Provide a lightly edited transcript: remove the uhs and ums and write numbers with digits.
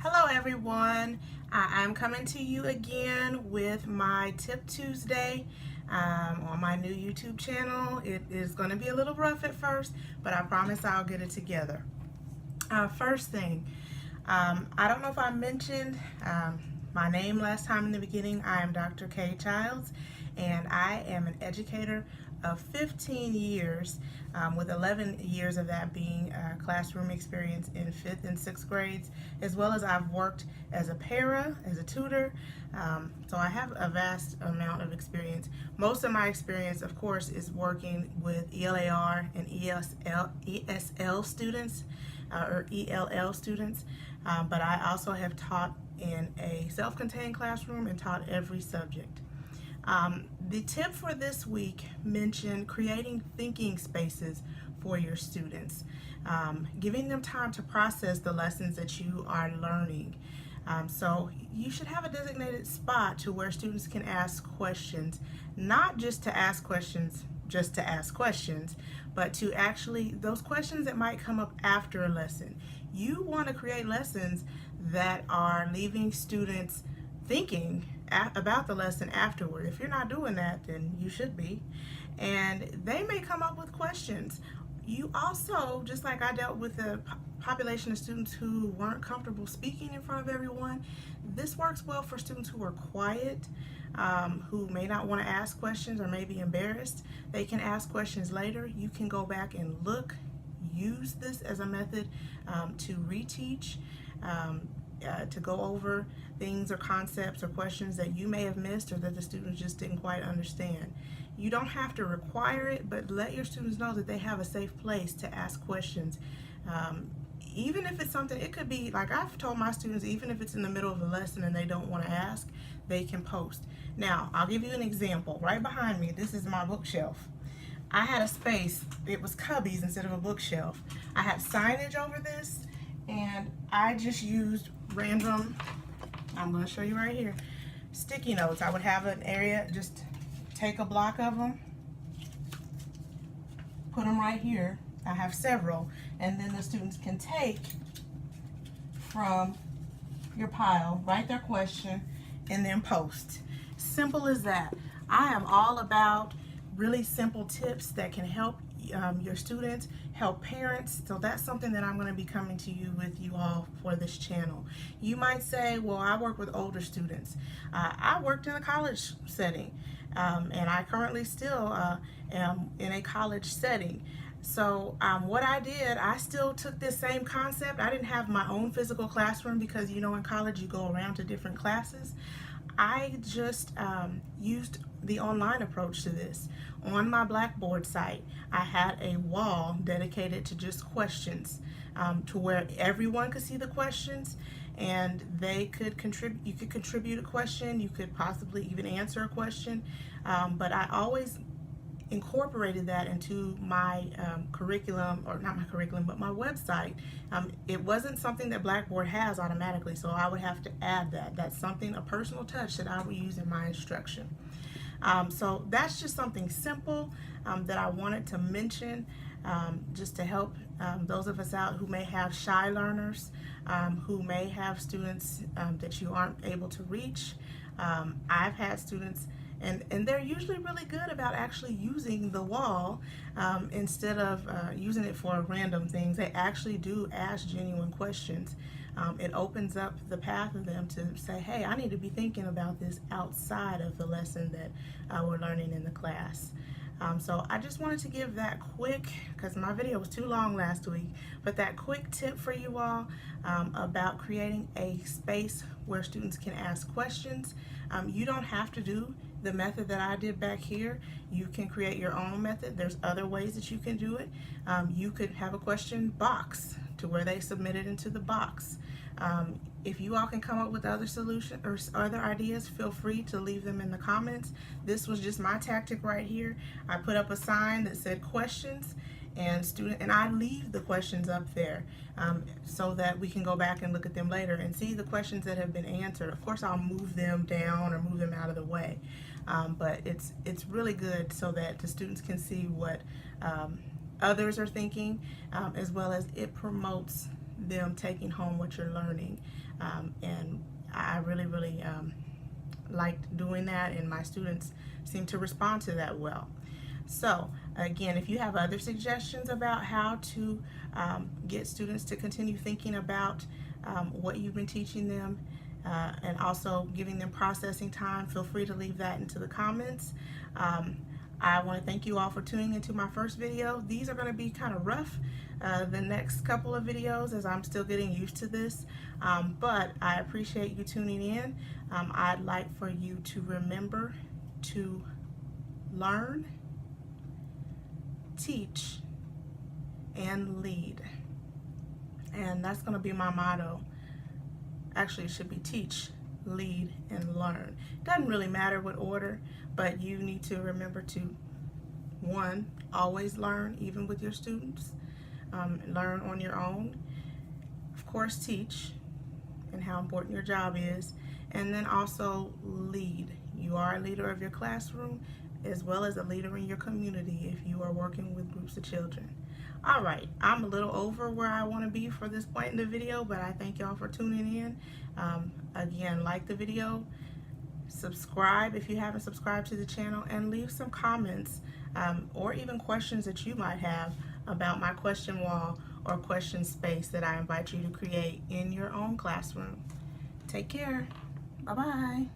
Hello everyone, I'm coming to you again with my Tip Tuesday on my new YouTube channel. It is going to be a little rough at first, but I promise I'll get it together. First thing, I don't know if I mentioned my name last time in the beginning. I am Dr. Kay Childs, and I am an educator of 15 years, with 11 years of that being classroom experience in 5th and 6th grades, as well as I've worked as a para, as a tutor, so I have a vast amount of experience. Most of my experience, of course, is working with ELAR and ESL students, or ELL students, but I also have taught in a self-contained classroom and taught every subject. The tip for this week mentioned creating thinking spaces for your students, giving them time to process the lessons that you are learning. So you should have a designated spot to where students can ask questions, not just to ask questions, but to actually, those questions that might come up after a lesson. You want to create lessons that are leaving students thinking about the lesson afterward. If you're not doing that, then you should be. And they may come up with questions. You also, just like I dealt with a population of students who weren't comfortable speaking in front of everyone, this works well for students who are quiet, who may not want to ask questions or may be embarrassed. They can ask questions later. You can go back and use this as a method to reteach, to go over things or concepts or questions that you may have missed or that the students just didn't quite understand. You don't have to require it, but let your students know that they have a safe place to ask questions. Even if it's something, it could be, like I've told my students, even if it's in the middle of a lesson and they don't want to ask, they can post. Now, I'll give you an example. Right behind me, this is my bookshelf. I had a space, it was cubbies instead of a bookshelf. I had signage over this, and I just used random, I'm going to show you right here, sticky notes. I would have an area, just take a block of them, put them right here. I have several, and then the students can take from your pile, write their question, and then post. Simple as that. I am all about really simple tips that can help your students, help parents. So that's something that I'm going to be coming to you with you all for this channel. You might say, well, I work with older students. I worked in a college setting, and I currently still am in a college setting. So what I did, I still took this same concept. I didn't have my own physical classroom because, you know, in college you go around to different classes. I just used the online approach to this. On my Blackboard site, I had a wall dedicated to just questions, to where everyone could see the questions and they could contribute. You could contribute a question, you could possibly even answer a question, but I always incorporated that into my curriculum, or not my curriculum, but my website. It wasn't something that Blackboard has automatically, so I would have to add that. That's something, a personal touch that I would use in my instruction. So that's just something simple that I wanted to mention, just to help those of us out who may have shy learners, who may have students that you aren't able to reach. I've had students, and they're usually really good about actually using the wall instead of using it for random things. They actually do ask genuine questions. It opens up the path of them to say, hey, I need to be thinking about this outside of the lesson that we're learning in the class. So I just wanted to give that quick, because my video was too long last week, but that quick tip for you all about creating a space where students can ask questions. You don't have to do the method that I did back here. You can create your own method. There's other ways that you can do it. You could have a question box to where they submit it into the box. If you all can come up with other solutions or other ideas, feel free to leave them in the comments. This was just my tactic right here. I put up a sign that said questions, and I leave the questions up there so that we can go back and look at them later and see the questions that have been answered. Of course, I'll move them down or move them out of the way, but it's really good so that the students can see what others are thinking, as well as it promotes them taking home what you're learning. And I really liked doing that, and my students seem to respond to that well. So again, if you have other suggestions about how to get students to continue thinking about what you've been teaching them, and also giving them processing time, feel free to leave that into the comments. I want to thank you all for tuning into my first video. These are going to be kind of rough, the next couple of videos, as I'm still getting used to this, but I appreciate you tuning in. I'd like for you to remember to learn, teach, and lead. And that's going to be my motto. Actually, it should be teach, lead, and learn. Doesn't really matter what order, but you need to remember to, one, always learn, even with your students. Learn on your own. Of course, teach, and how important your job is. And then also lead. You are a leader of your classroom, as well as a leader in your community if you are working with groups of children. All right, I'm a little over where I want to be for this point in the video, but I thank y'all for tuning in. Again, like the video, subscribe if you haven't subscribed to the channel, and leave some comments or even questions that you might have about my question wall or question space that I invite you to create in your own classroom. Take care. Bye-bye.